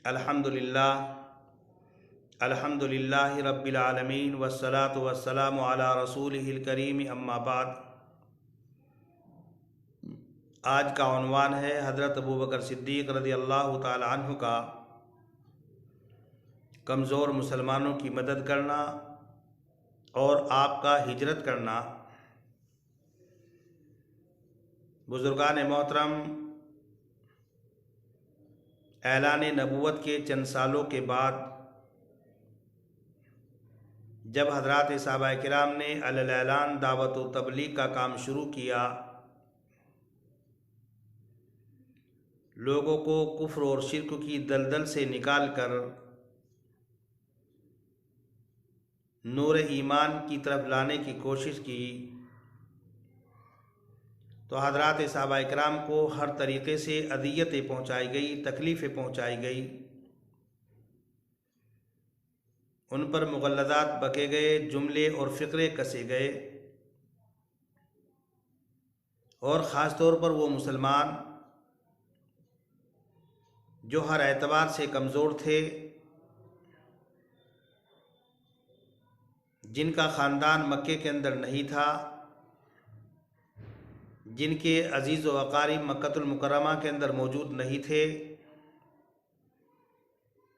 अल्हम्दुलिल्लाहि रब्बिल आलमीन वस्सलातु वस्सलामु अला रसूलिहिल करीम अम्मा बाद। आज का उन्वान है हज़रत अबू बकर सिद्दीक़ रज़ियल्लाहु ताला अन्हु का कमज़ोर मुसलमानों की मदद करना और आपका हिजरत करना। बुज़ुर्गान मोहतरम, ऐलान नबूवत के चंद सालों के बाद जब हज़रात सहाबा किराम ने अलल ऐलान दावत व तबलीग का काम शुरू किया, लोगों को कुफ्र और शिर्क की दलदल से निकाल कर नूर ईमान की तरफ लाने की कोशिश की, तो हज़रात सहाबा किराम को हर तरीक़े से अज़ियतें पहुँचाई गई, तकलीफ़ें पहुँचाई गई, उन पर मुग़ल्लज़ात बके गए, जुमले और फ़िक्रे कसे गए। और ख़ास तौर पर वो मुसलमान जो हर एतबार से कमज़ोर थे, जिनका ख़ानदान मक्के के अंदर नहीं था, जिनके अज़ीज़ व अक़ारीब मक्कतुल मुकर्रमा के अंदर मौजूद नहीं थे,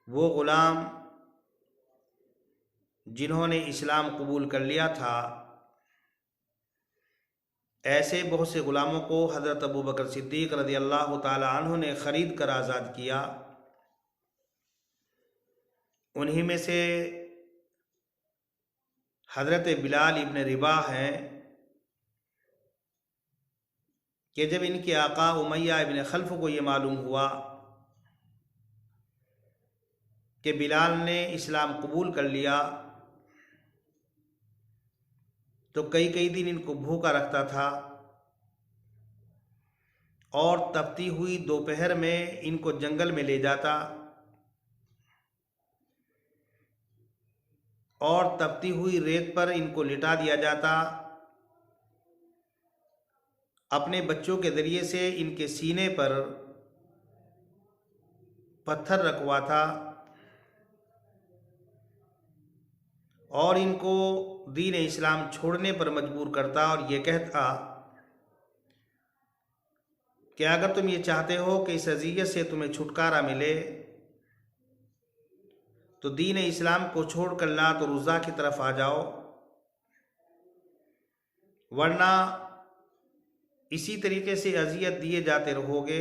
वो ग़ुलाम जिन्होंने इस्लाम कबूल कर लिया था, ऐसे बहुत से ग़ुलामों को हज़रत अबू बकर सिद्दीक़ रज़ियल्लाहु ताला अन्हु ने ख़रीद कर आज़ाद किया। उन्हीं में से हज़रत बिलाल इब्न रिबाह हैं कि जब इनके आका उमय्या इब्न खल्फ़ को ये मालूम हुआ कि बिलाल ने इस्लाम कबूल कर लिया, तो कई कई दिन इनको भूखा रखता था और तपती हुई दोपहर में इनको जंगल में ले जाता और तपती हुई रेत पर इनको लिटा दिया जाता। अपने बच्चों के ज़रिए से इनके सीने पर पत्थर रखवाता और इनको दीन इस्लाम छोड़ने पर मजबूर करता और ये कहता कि अगर तुम ये चाहते हो कि इस अज़ियत से तुम्हें छुटकारा मिले तो दीन इस्लाम को छोड़कर लात और उज़्ज़ा की तरफ आ जाओ, वरना इसी तरीके से अज़ियत दिए जाते रहोगे।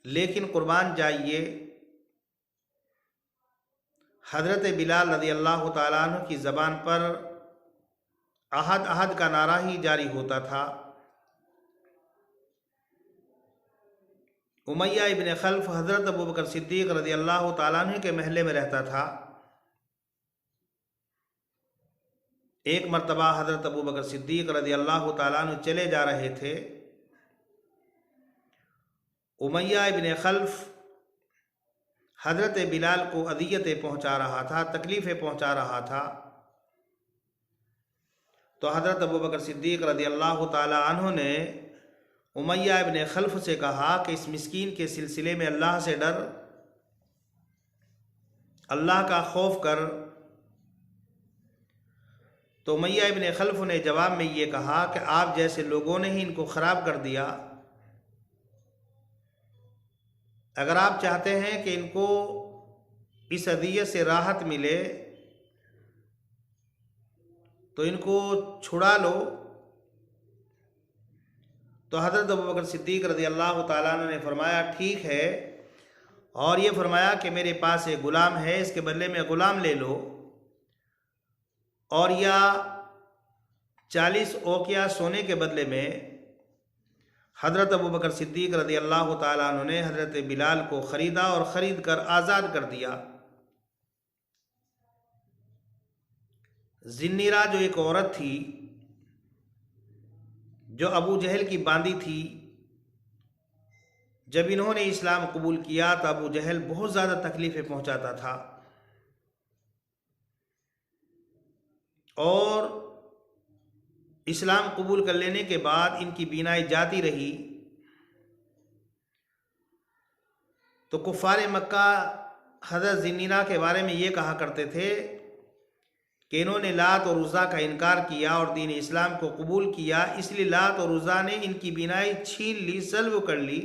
लेकिन कुर्बान जाइए, हज़रत बिलाल रज़ियल्लाहु ताला अन्हु की ज़बान पर अहद अहद का नारा ही जारी होता था। उमय्या इब्न खल्फ़ हज़रत अबू बकर सिद्दीक़ रज़ियल्लाहु ताला अन्हु के महल्ले में रहता था। एक मर्तबा हज़रत अबू बकर सिद्दीक़ रज़ियल्लाहु ताला अन्हु चले जा रहे थे। उमय्या इब्न खल्फ़ हज़रत बिलाल को अज़ियतें पहुँचा रहा था, तकलीफ़ें पहुँचा रहा था। तो हज़रत अबू बकर सिद्दीक़ रज़ियल्लाहु ताला अन्हु ने उमय्या इब्न खल्फ़ से कहा कि इस मिस्कीन के सिलसिले में अल्लाह से डर, अल्लाह का खौफ कर। तो उमय्या इब्न खल्फ़ ने जवाब में ये कहा कि आप जैसे लोगों ने ही इनको ख़राब कर दिया। अगर आप चाहते हैं कि इनको इस अज़ियत से राहत मिले तो इनको छुड़ा लो। तो हज़रत अबू बकर सिद्दीक़ रज़ियल्लाहु ताला अन्हु ने फरमाया ठीक है, और ये फरमाया कि मेरे पास एक ग़ुलाम है, इसके बदले में ग़ुलाम ले लो, और या 40 औक़िया सोने के बदले में हज़रत अबू बकर सिद्दीक़ रज़ियल्लाहु ताला अन्हु ने हज़रत बिलाल को ख़रीदा और ख़रीद कर आज़ाद कर दिया। ज़िन्नीरा जो एक औरत थी जो अबू जहल की बांदी थी, जब इन्होंने इस्लाम कबूल किया तो अबू जहल बहुत ज़्यादा तकलीफ़ें पहुँचाता था और इस्लाम कबूल कर लेने के बाद इनकी बीनाई जाती रही। तो कुफ़ार मक्का हज़रत ज़िन्नीरा के बारे में ये कहा करते थे कि इन्होंने लात और उज़्ज़ा का इनकार किया और दीन इस्लाम को कबूल किया, इसलिए लात और उज़्ज़ा ने इनकी बीनाई छीन ली, सल्ब कर ली।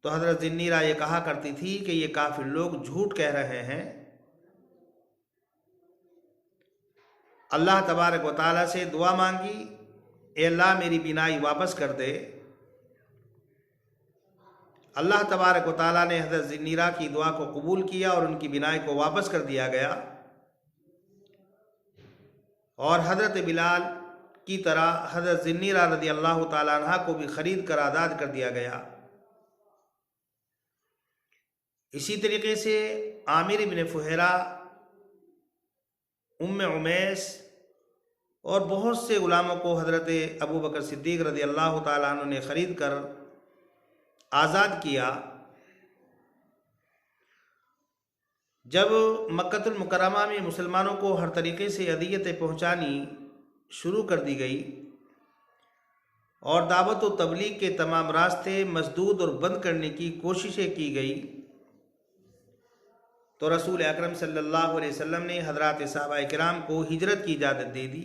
तो हज़रत ज़िन्नीरा ये कहा करती थी कि ये काफिर लोग झूठ कह रहे हैं। अल्लाह तबारक व तआला से दुआ मांगी, ए अल्लाह मेरी बीनाई वापस कर दे। अल्लाह तबारक व तआला ने हज़रत ज़िन्नीरा की दुआ को कबूल किया और उनकी बीनाई को वापस कर दिया गया और हज़रत बिलाल की तरह हज़रत ज़िन्नीरा रज़ी अल्लाह तआला अन्हा को भी ख़रीद कर आज़ाद कर दिया गया। इसी तरीके से आमिर इब्न फुहैरा, उम्मे उमैस और बहुत से गुलामों को हज़रत अबू बकर सिद्दीक़ रज़ी अल्लाह तआला अन्हु ने ख़रीद कर आज़ाद किया। जब मक्कतुल मुकर्रमा में मुसलमानों को हर तरीके से अदियतें पहुँचानी शुरू कर दी गई और दावत व तबलीग के तमाम रास्ते मसदूद और बंद करने की कोशिशें की गई, तो रसूल अकरम सल्लल्लाहु अलैहि वसल्लम ने हज़रात सहाबाए किराम को हिजरत की इजाज़त दे दी।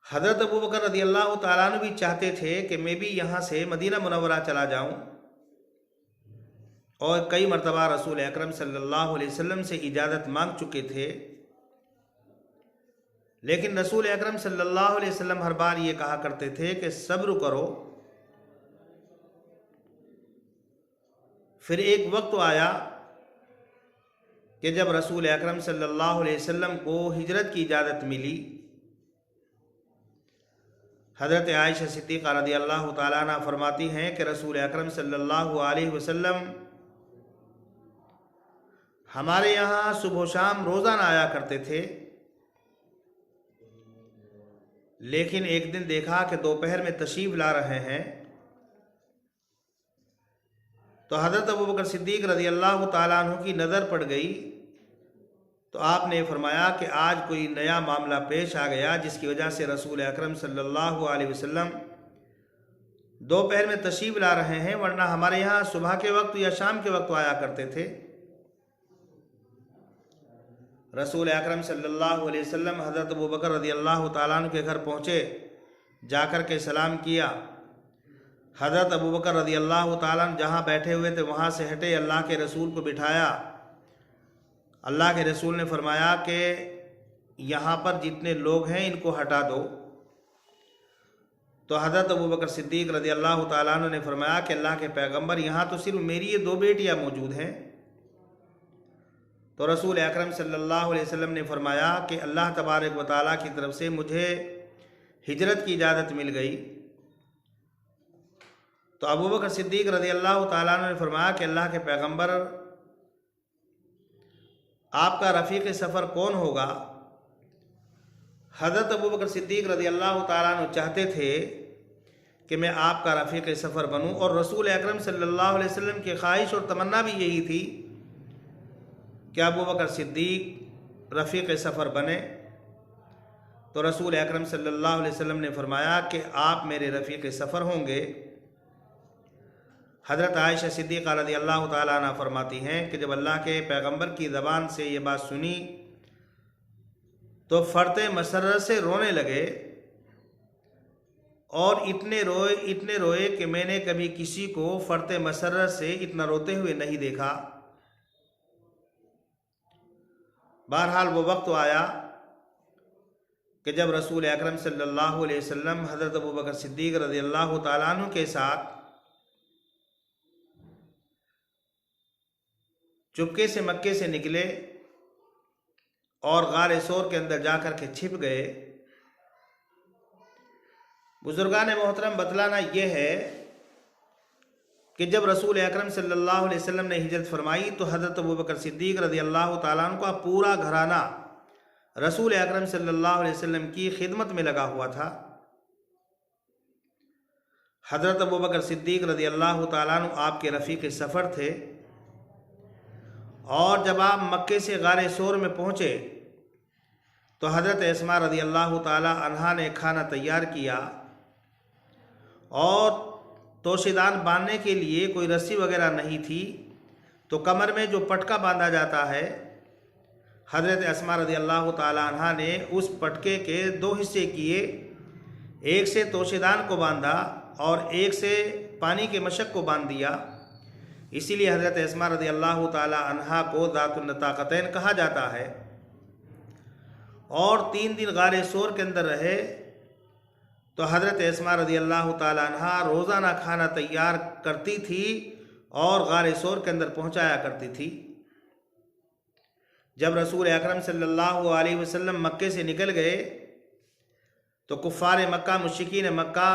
हज़रत अबू बकर रज़ी अल्लाह तआला अन्हु भी चाहते थे कि मैं भी यहाँ से मदीना मुनव्वरा चला जाऊँ और कई मरतबा रसूल अकरम सल्लल्लाहु अलैहि वसल्लम से इजाज़त मांग चुके थे, लेकिन रसूल अकरम सल्लल्लाहु अलैहि वसल्लम हर बार ये कहा करते थे कि सब्र करो। फिर एक वक्त आया कि जब रसूल अकरम सल्लल्लाहु अलैहि वसल्लम को हिजरत की इजाज़त मिली। हज़रत आयशा सिद्दीक़ा रज़ी अल्लाह तआला अन्हा फरमाती हैं कि रसूल अकरम सल्लल्लाहु अलैहि वसल्लम हमारे यहाँ सुबह शाम रोज़ाना आया करते थे, लेकिन एक दिन देखा कि दोपहर में तशरीफ़ ला रहे हैं। तो हज़रत अबू बकर सिद्दीक़ रज़ी अल्लाह तआला अन्हु की नज़र पड़ गई, तो आपने फरमाया कि आज कोई नया मामला पेश आ गया जिसकी वजह से रसूल अकरम सल्लल्लाहु अलैहि वसल्लम दोपहर में तशरीफ़ ला रहे हैं, वरना हमारे यहाँ सुबह के वक्त या शाम के वक्त आया करते थे। रसूल अकरम सल्लल्लाहु अलैहि वसल्लम हज़रत अबू बकर रज़ी अल्लाह तआला अन्हु के घर पहुँचे, जाकर के सलाम किया। हज़रत अबू बकर रज़ी अल्लाह तआला अन्हु जहाँ बैठे हुए थे वहाँ से हटे, अल्लाह के रसूल को बिठाया। अल्लाह के रसूल ने फरमाया कि यहाँ पर जितने लोग हैं इनको हटा दो। तो हज़रत अबू बकर सिद्दीक़ रज़ी अल्लाह तआला अन्हु ने फरमाया कि अल्लाह के पैगंबर, यहाँ तो सिर्फ मेरी ये 2 बेटियाँ मौजूद हैं। तो रसूल अकरम सल्लल्लाहु अलैहि वसल्लम ने फरमाया कि अल्लाह तबारक व तआला की तरफ से मुझे हिजरत की इजाज़त मिल गई। तो अबू बकर सिद्दीक़ रज़ी अल्लाह तआला अन्हु ने फरमाया कि अल्लाह के पैगंबर, आपका रफ़ीक़ सफ़र कौन होगा? हज़रत अबू बकर सिद्दीक़ रज़ी अल्लाह तआला अन्हु चाहते थे कि मैं आपका रफ़ीक़ सफ़र बनूं और रसूल अकरम सल्लल्लाहु अलैहि वसल्लम की ख्वाहिश और तमन्ना भी यही थी कि अबू बकर सिद्दीक़ रफ़ीक़ सफ़र बने। तो रसूल अकरम सल्लल्लाहु अलैहि वसल्लम ने फरमाया कि आप मेरे रफ़ीक़ सफ़र होंगे। हज़रत आयशा सिद्दीक़ा रज़ी अल्लाह तआला अन्हा फरमाती हैं कि जब अल्लाह के पैगंबर की ज़बान से ये बात सुनी तो फ़र्ते मसर्रत से रोने लगे और इतने रोए कि मैंने कभी किसी को फ़र्ते मसर्रत से इतना रोते हुए नहीं देखा। बहरहाल वो वक्त आया कि जब रसूल अकरम सल्लल्लाहु अलैहि वसल्लम हज़रत अबू बकर सिद्दीक़ रज़ी अल्लाह तआला अन्हु के साथ चुपके से मक्के से निकले और गार सोर के अंदर जाकर के छिप गए। बुजुर्गान मोहतरम, बतलाना यह है कि जब रसूल अकरम सल्लल्लाहु अलैहि वसल्लम ने हिजरत फरमाई तो हज़रत अबू बकर सिद्दीक़ रज़ी अल्लाह तआला अन्हु का पूरा घराना रसूल अकरम सल्लल्लाहु अलैहि वसल्लम की खिदमत में लगा हुआ था। हज़रत अबू बकर सिद्दीक़ रज़ी अल्लाह तआला अन्हु आपके रफ़ीक़ सफ़र थे और जब आप मक्के से गारे सोर में पहुँचे तो हज़रत अस्मा रज़ी अल्लाह तआला अन्हा ने खाना तैयार किया और तोशेदान बांधने के लिए कोई रस्सी वगैरह नहीं थी, तो कमर में जो पटका बांधा जाता है, हज़रत अस्मा रज़ी अल्लाह ताला अन्हा ने उस पटके के 2 हिस्से किए, एक से तोशेदान को बांधा और एक से पानी के मशक को बांध दिया। इसीलिए हज़रत अस्मा रज़ी अल्लाह ताला अन्हा को ज़ातुन नताक़तैन कहा जाता है। और 3 दिन गारे सोर के अंदर रहे, तो हज़रत अस्मा रज़ी अल्लाह ताला अन्हा रोज़ाना खाना तैयार करती थी और गारे सोर के अंदर पहुँचाया करती थी। जब रसूल अकरम सल्लल्लाहु अलैहि वसल्लम मक्के से निकल गए तो कुफ़ार मक्का, मुश्रिकीन मक्का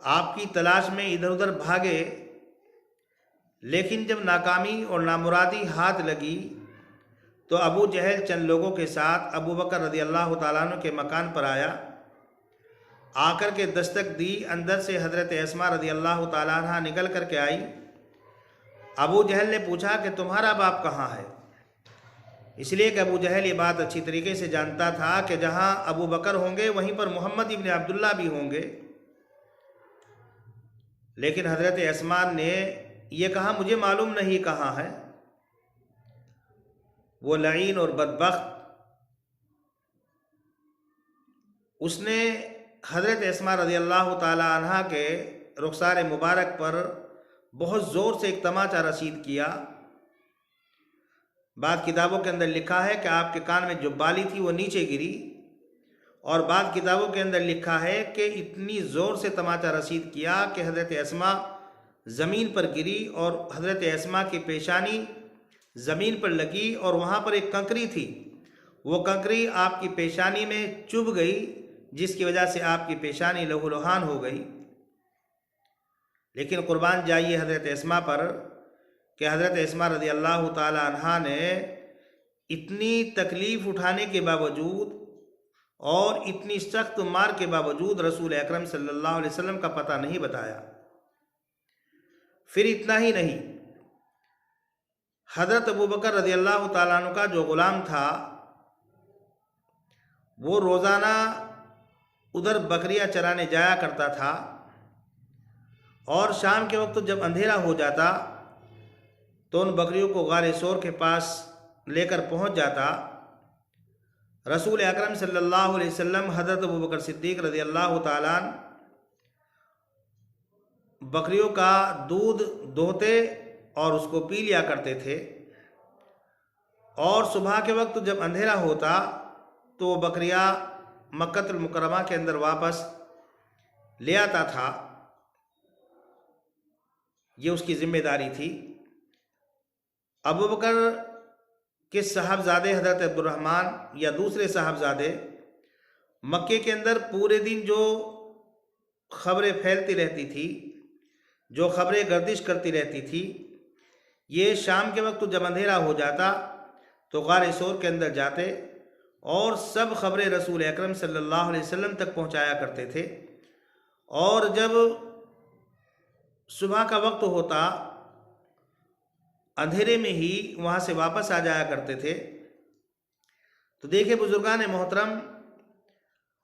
आपकी तलाश में इधर उधर भागे, लेकिन जब नाकामी और नामुरादी हाथ लगी तो अबू जहल चंद लोगों के साथ अबू बकर रज़ी अल्लाह ताला अन्हु के मकान पर आया, आकर के दस्तक दी। अंदर से हज़रत अस्मा रज़ी अल्लाह ताला अन्हा निकल कर के आई। अबू जहल ने पूछा कि तुम्हारा बाप कहाँ है? इसलिए कि अबू जहल ये बात अच्छी तरीके से जानता था कि जहाँ अबू बकर होंगे वहीं पर मोहम्मद इब्न अब्दुल्ला भी होंगे। लेकिन हज़रत अस्मा ने ये कहा, मुझे मालूम नहीं कहाँ है। वो लईन और बदबख्त, उसने हज़रत अस्मा रज़ी अल्लाह ताला अन्हा के रुखसार मुबारक पर बहुत ज़ोर से एक तमाचा रसीद किया। बाद किताबों के अंदर लिखा है कि आपके कान में जो बाली थी वो नीचे गिरी, और बाद किताबों के अंदर लिखा है कि इतनी ज़ोर से तमाचा रसीद किया कि हज़रत अस्मा ज़मीन पर गिरी और हज़रत अस्मा की पेशानी ज़मीन पर लगी और वहाँ पर एक कंकरी थी, वो कंकरी आपकी पेशानी में चुभ गई, जिसकी वजह से आपकी पेशानी लहूलुहान हो गई। लेकिन कुर्बान जाइए हज़रत अस्मा पर कि हज़रत अस्मा रज़ी अल्लाह ताला अन्हा ने इतनी तकलीफ़ उठाने के बावजूद और इतनी सख्त मार के बावजूद रसूल अकरम सल्लल्लाहु अलैहि वसल्लम का पता नहीं बताया। फिर इतना ही नहीं, हज़रत अबू बकर रज़ी अल्लाह ताला अन्हु का जो ग़ुलाम था वो रोज़ाना उधर बकरियां चराने जाया करता था, और शाम के वक्त जब अंधेरा हो जाता तो उन बकरियों को गारे सोर के पास लेकर पहुंच जाता। रसूल अकरम सल्लल्लाहु अलैहि वसल्लम हज़रत अबू बकर सिद्दीक़ रज़ी अल्लाह ताला बकरियों का दूध दोहते और उसको पी लिया करते थे, और सुबह के वक्त जब अंधेरा होता तो वो बकरियां मक्कतुल मुकर्रमा के अंदर वापस ले आता था। ये उसकी जिम्मेदारी थी। अबू बकर के साहबजादे हज़रत अब्दुर्रहमान या दूसरे साहबजादे मक्के के अंदर पूरे दिन जो खबरें फैलती रहती थी, जो खबरें गर्दिश करती रहती थी, ये शाम के वक्त जब अंधेरा हो जाता तो गारे सोर के अंदर जाते और सब खबरें रसूल अकरम सल्लल्लाहु अलैहि वसल्लम तक पहुंचाया करते थे। और जब सुबह का वक्त होता, अंधेरे में ही वहाँ से वापस आ जाया करते थे। तो देखिए बुजुर्गान मोहतरम,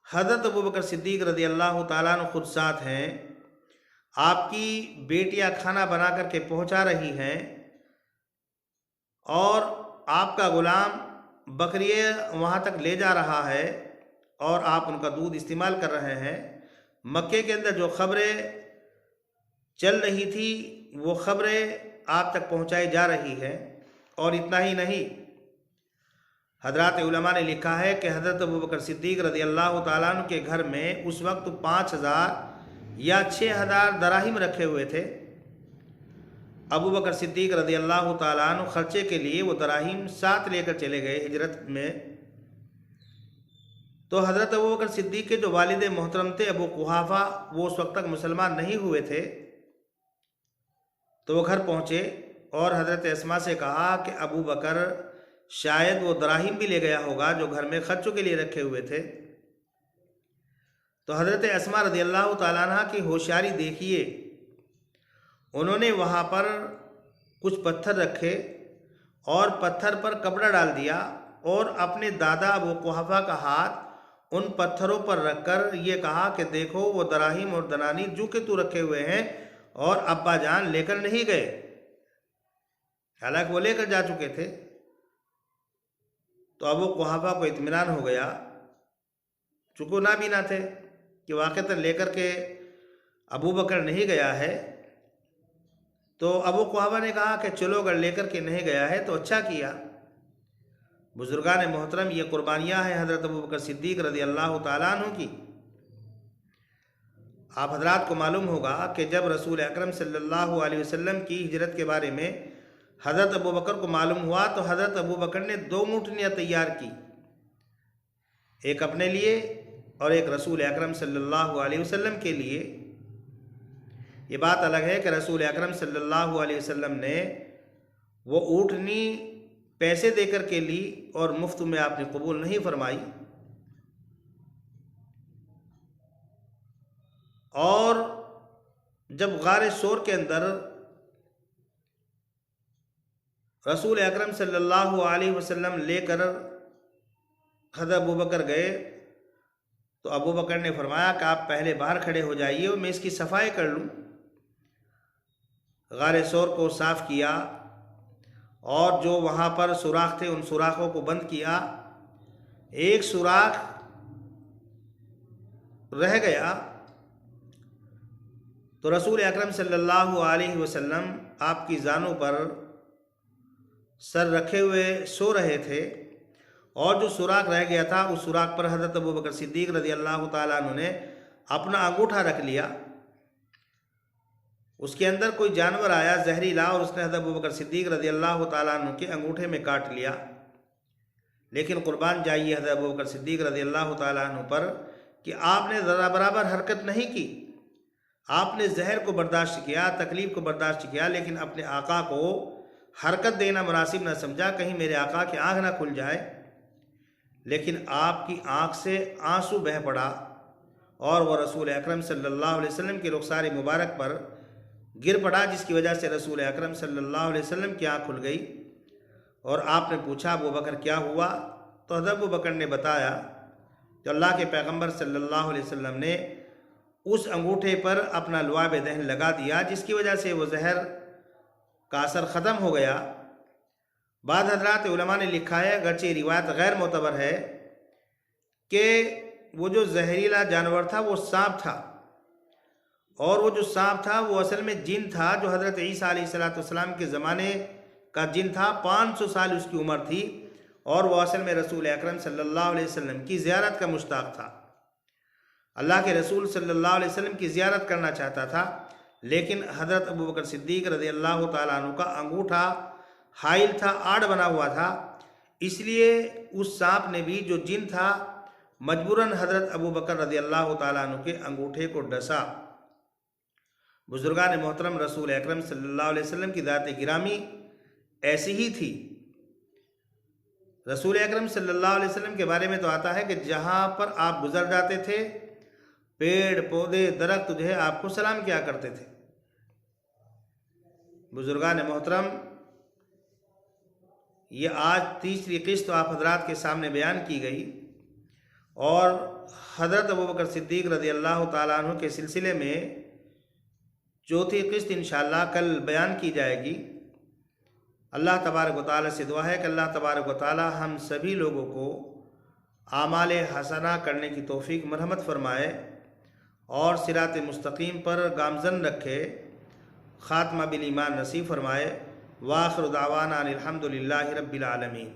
हज़रत अबू बकर सिद्दीक़ रज़ी अल्लाह ताला अन्हु खुद साथ हैं, आपकी बेटियां खाना बना करके पहुँचा रही हैं और आपका ग़ुलाम बकरियां वहाँ तक ले जा रहा है और आप उनका दूध इस्तेमाल कर रहे हैं। मक्के के अंदर जो खबरें चल रही थी वो खबरें आप तक पहुँचाई जा रही है। और इतना ही नहीं, हज़रात उलमा ने लिखा है कि हज़रत अबू बकर सिद्दीक़ रज़ी अल्लाह ताला अन्हु के घर में उस वक्त 5000 या 6000 दराहिम रखे हुए थे। अबू बकर सिद्दीक़ रज़ी अल्लाह ताला अन्हु खर्चे के लिए वो दराहिम साथ लेकर चले गए हिजरत में। तो हज़रत अबू बकर सिद्दीक़ के जो वालिद मोहतरम थे अबू कुहाफ़ा, वो उस वक्त तक मुसलमान नहीं हुए थे। तो वो घर पहुँचे और हज़रत अस्मा से कहा कि अबू बकर शायद वो दराहिम भी ले गया होगा जो घर में खर्चों के लिए रखे हुए थे। तो हज़रत अस्मा रज़ी अल्लाह ताला अन्हा की होशियारी देखिए, उन्होंने वहाँ पर कुछ पत्थर रखे और पत्थर पर कपड़ा डाल दिया और अपने दादा अबू कुहाफ़ा का हाथ उन पत्थरों पर रखकर ये कहा कि देखो वो दराहिम और दनानी जो के तू रखे हुए हैं और अब्बा जान लेकर नहीं गए। हालांकि वो लेकर जा चुके थे। तो अबू कुहाफा को इत्मीनान हो गया, चूँकि ना भी ना थे कि वाक़तन लेकर के अबू बकर नहीं गया है। तो अबू कुहाफा ने कहा कि चलो अगर लेकर के नहीं गया है तो अच्छा किया। बुजुर्गान मोहतरम, ये कुर्बानियाँ हैं हज़रत अबू बकर सिद्दीक़ रज़ी अल्लाह तआला अन्हु की। आप हजरात को मालूम होगा कि जब रसूल अकरम सल्लल्लाहु अलैहि वसल्लम की हिजरत के बारे में हज़रत अबू बकर को मालूम हुआ तो हज़रत अबू बकर ने 2 ऊँटनियाँ तैयार की, एक अपने लिए और एक रसूल अकरम सल्लल्लाहु अलैहि वसल्लम के लिए। ये बात अलग है कि रसूल अकरम सल्लल्लाहु अलैहि वसल्लम ने वो ऊँटनी पैसे देकर के ली और मुफ्त में आपने कबूल नहीं फरमाई। और जब गार सोर के अंदर रसूल अकरम सल्लल्लाहु अलैहि वसल्लम लेकर हज़रत अबू बकर गए तो अबू बकर ने फरमाया कि आप पहले बाहर खड़े हो जाइए और मैं इसकी सफाई कर लूँ। गार सोर को साफ़ किया और जो वहाँ पर सुराख थे उन सुराखों को बंद किया। एक सुराख रह गया तो रसूल अकरम सल्लल्लाहु अलैहि वसल्लम आपकी जानों पर सर रखे हुए सो रहे थे और जो सुराख रह गया था उस सुराख पर हज़रत अबू बकर सिद्दीक़ रज़ी अल्लाह तआला अन्हु ने अपना अंगूठा रख लिया। उसके अंदर कोई जानवर आया जहरीला और उसने हज़रत अबू बकर सिद्दीक़ रज़ी अल्लाह तआला अन्हु के अंगूठे में काट लिया। लेकिन कुर्बान जाइए हज़रत अबू बकर सिद्दीक़ रज़ी अल्लाह तआला अन्हु पर कि आपने ज़रा बराबर हरकत नहीं की। आपने जहर को बर्दाश्त किया, तकलीफ़ को बर्दाश्त किया, लेकिन अपने आका को हरकत देना मुनासिब न समझा, कहीं मेरे आका की आँख ना खुल जाए। लेकिन आपकी आँख से आंसू बह पड़ा और वह रसूल अकरम सल्लल्लाहु अलैहि वसल्लम की रुखसार मुबारक पर गिर पड़ा, जिसकी वजह से रसूल अकरम सल्लल्लाहु अलैहि वसल्लम की आँख खुल गई। और आपने पूछा अबू बकर क्या हुआ? तो हज़रत अबू बकर ने बताया कि अल्लाह के पैगंबर सल्लल्लाहु अलैहि वसल्लम ने उस अंगूठे पर अपना लुआब दहन लगा दिया, जिसकी वजह से वो जहर का असर ख़त्म हो गया। बाद हज़रात उलमा ने लिखा है, अगरचे रिवायत गैर मोतबर है, कि वो जो जहरीला जानवर था वो सांप था और वो जो सांप था वो असल में जिन था, जो हज़रत ईसा अलैहिस्सलाम के ज़माने का जिन था। 500 साल उसकी उम्र थी और वो असल में रसूल अकरम सल्लल्लाहु अलैहि वसल्लम की ज़ियारत का मुश्ताक था। अल्लाह के रसूल सल्लल्लाहु अलैहि वसल्लम की ज़ियारत करना चाहता था, लेकिन हज़रत अबू बकर सिद्दीक़ रज़ी अल्लाह तआला अन्हु का अंगूठा हाइल था, आड़ बना हुआ था। इसलिए उस सांप ने भी, जो जिन था, मजबूरन हज़रत अबू बकर रज़ी अल्लाह तआला अन्हु के अंगूठे को डसा। बुजुर्गान मोहतरम, रसूल अकरम सल्लल्लाहु अलैहि वसल्लम की ज़ात गिरामी ऐसी ही थी। रसूल अकरम सल्लल्लाहु अलैहि वसल्लम के बारे में तो आता है कि जहाँ पर आप गुजर जाते थे, पेड़ पौधे दरख्त जो है आपको सलाम किया करते थे। बुजुर्गान मोहतरम, ये आज तीसरी किस्त आप हजरात के सामने बयान की गई और हज़रत अबू बकर सिद्दीक़ रज़ी अल्लाह तआला अन्हु के सिलसिले में चौथी किस्त इंशाअल्लाह कल बयान की जाएगी। अल्लाह तबारक व तआला से दुआ है कि अल्लाह तबारक व तआला हम सभी लोगों को आमाल हसना करने की तौफीक मरहमत फरमाए और सिरात मुस्तकीम पर गामजन रखे, ख़ात्मा बिल ईमान नसीब फरमाए। वाखिर दावाना अनिल हम्दुलिल्लाहि रब्बिल आलमीन।